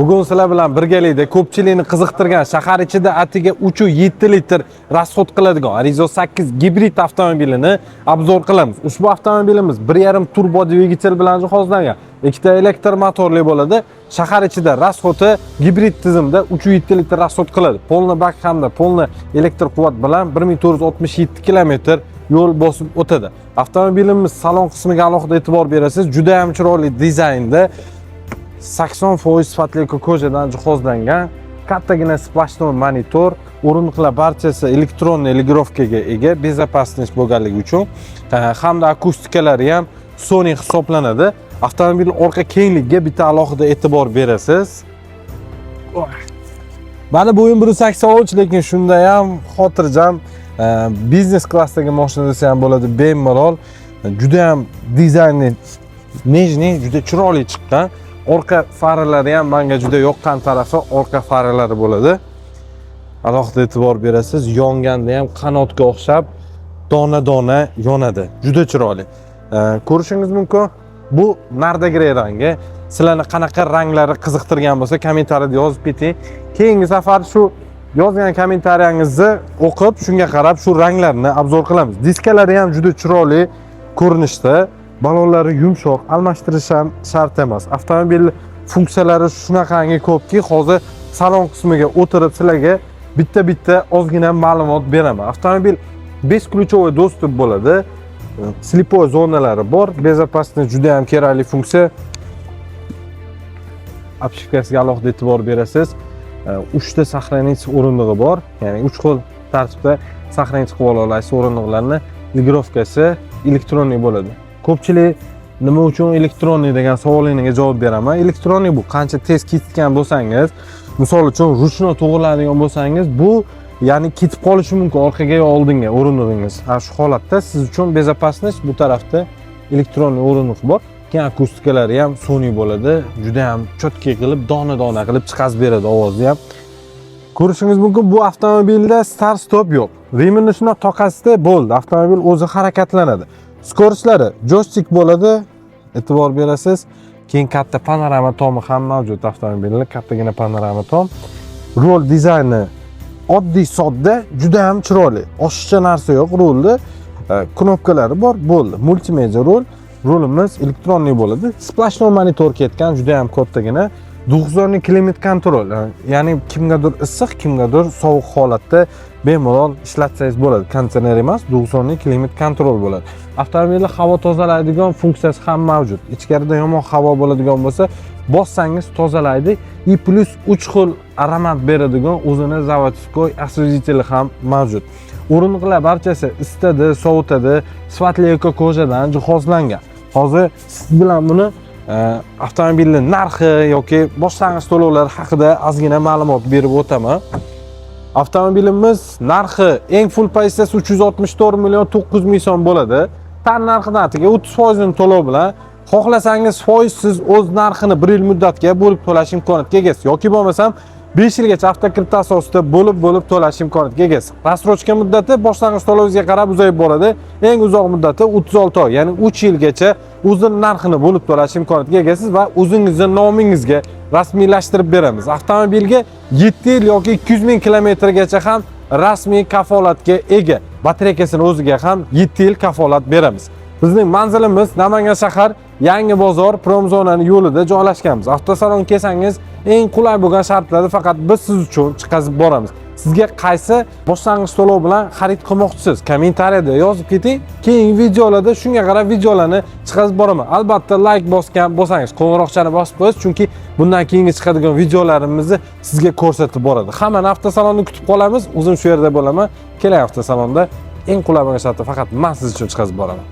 Bugun sizlar bilan birgalikda ko'pchilikni qiziqtirgan shahar ichida atiga 3.7 litr rasxod qiladigan Arizo 8 gibrid avtomobilini obzor qilamiz. Ushbu avtomobilimiz 1.5 turbo dvigatel bilan jihozlangan. Ikkita elektr motorli bo'ladi. Shahar ichida rasxodi gibrid tizimda 3.7 litr rasxod qiladi. Polni bak hamda polni elektr quvvat bilan 1467 km yo'l bosib o'tadi. Avtomobilimiz salon qismiga alohida e'tibor berasiz. Juda ham chiroyli dizaynda 80% sifatli ko'chadan jihozlangan kattagina splashnoy monitor, o'rindiqlar barchasi elektron legirovkaga ega, bezopasnost bo'lganligi uchun hamda akustikalari ham Sony hisoblanadi. Avtomobil orqa kengligiga bitta alohida e'tibor berasiz. Mana bo'yim 1.83, lekin shunda ham xotirjam biznes klassdagi mashina desa ham bo'ladi, bemalol. Juda ham dizayni nejniy, juda chiroyli chiqqan. Orqa faralari ham menga juda yoqqan tarafi orqa faralari bo'ladi. Alohida e'tibor berasiz. Yonganda ham qanotga o'xshab dona-dona yonadi. Juda chiroyli. Ko'rishingiz mumkin. Bu nardagray rangi. Sizlarni qanaqa ranglari qiziqtirgan bo'lsa, kommentariyada yozib keting. Keyingi safar shu yozgan kommentariyangizni o'qib, shunga qarab shu ranglarni obzor qilamiz. Diskalari ham juda chiroyli ko'rinishda. Balonlari yumshoq, almashtirish ham shart emas. Avtomobil funksiyalari shunaqangi ko'pki, hozir salon qismiga o'tirib sizlarga bitta ozgina ma'lumot beraman. Avtomobil 5 ключевой достуp bo'ladi. Slipoy zonalari bor. Bezopasnost juda ham kerakli funksiya. Obshivkasiga alohida e'tibor berasiz. 3 ta saqlanich o'rindig'i bor. Ya'ni 3 xil tartibda saqlanich qilib ola olasiz o'rindiqlarni. Legirovkasi elektronik bo'ladi. Ko'pchilik nima uchun elektronik degan savolingizga javob beraman. Elektronik bu qancha tez ketgan bo'lsangiz, misol uchun ruchno to'g'riladigan bo'lsangiz, bu ya'ni ketib qolishi mumkin orqaga yo oldinga o'rindig'ingiz. Shu holatda siz uchun bezopasnost bu tarafda elektronik o'rindiq bor. Keyin akustikalari ham Sony bo'ladi. Juda ham cho'tka qilib, dona-dona qilib chiqarib beradi ovozni ham. Ko'rishingiz mumkin, bu avtomobilda start stop yo'q. Reminni shuna toqasida bo'ldi. Avtomobil o'zi harakatlanadi. Skorishlari joystick bo'ladi, e'tibor berasiz. Keyin katta panorama tomi ham mavjud avtomobilda, kattagina panorama tom. Rol dizayni oddiy sodda, juda ham chiroyli. Oshiqcha narsa yo'q rulda. Knopkalari bor, bo'ldi. Multimedia rol. Rolimiz elektronik bo'ladi. Splashnoy monitor ketgan, juda ham kattagina. 9 klimat kontrol. Ya'ni kimgadir issiq, kimgadir sovuq holatda bemalol ishlatsangiz bo'ladi. Konditsioner emas, 9 klimat kontrol bo'ladi. Avtomobilda havo tozalaydigan funksiyasi ham mavjud. Ichkarida yomon havo bo'ladigan bo'lsa, bossangiz tozalaydi. И plus 3 xil aromat beradigan o'zini zavodskoy освежители ham mavjud. O'rindiqlar barchasi isitadi, sovutadi, sifatli ko'chadan jihozlangan. Hozir siz bilan buni avtomobilning narxi yoki boshlang'ich to'lovlari haqida ozgina ma'lumot berib o'taman. Avtomobilimiz narxi eng full pozitsiyasi 364 million 900 ming so'm bo'ladi. Tan narxidan atiga 30% ni to'lov bilan xohlasangiz foizsiz o'z narxini 1 yil muddatga bo'lib to'lash imkoniyatiga egasiz yoki bo'lmasam 5 yilgacha avtokredit asosida bo'lib to'lash imkoniyatiga egasiz. Rasrochka muddati boshlang'ich to'lovingizga qarab uzayib boradi. Eng uzoq muddati 36 oy, ya'ni 3 yilgacha o'zini narxini bo'lib to'lash imkoniyatiga egasiz va o'zingizning nomingizga rasmiylashtirib beramiz. Avtomobilga 7 yil yoki 200 ming kilometrgacha ham rasmiy kafolatga ega. Batareykasini o'ziga ham 7 yil kafolat beramiz. Bizning manzilimiz Namangan shahar Yangi bozor Promzonaning yo'lida joylashganmiz. Avtosalon kelsangiz eng qulay bo'lgan shartlarda faqat biz siz uchun chiqazib boramiz. Sizga qaysi boshlang'ich to'lov bilan xarid qilmoqchisiz? Kommentariyada yozib keting. Keyingi videolarda shunga qarab videolarni chiqazib boraman. Albatta like bosgan bo'lsangiz, qo'ng'iroqchani bosib qo'yasiz, chunki bundan keyingi chiqadigan videolarimizni sizga ko'rsatib boradi. Hammani avtosalonni kutib qolamiz. O'zim shu yerda bo'laman. Keling avtosalonda eng qulay bo'lgan shartda faqat men siz uchun chiqazib boraman.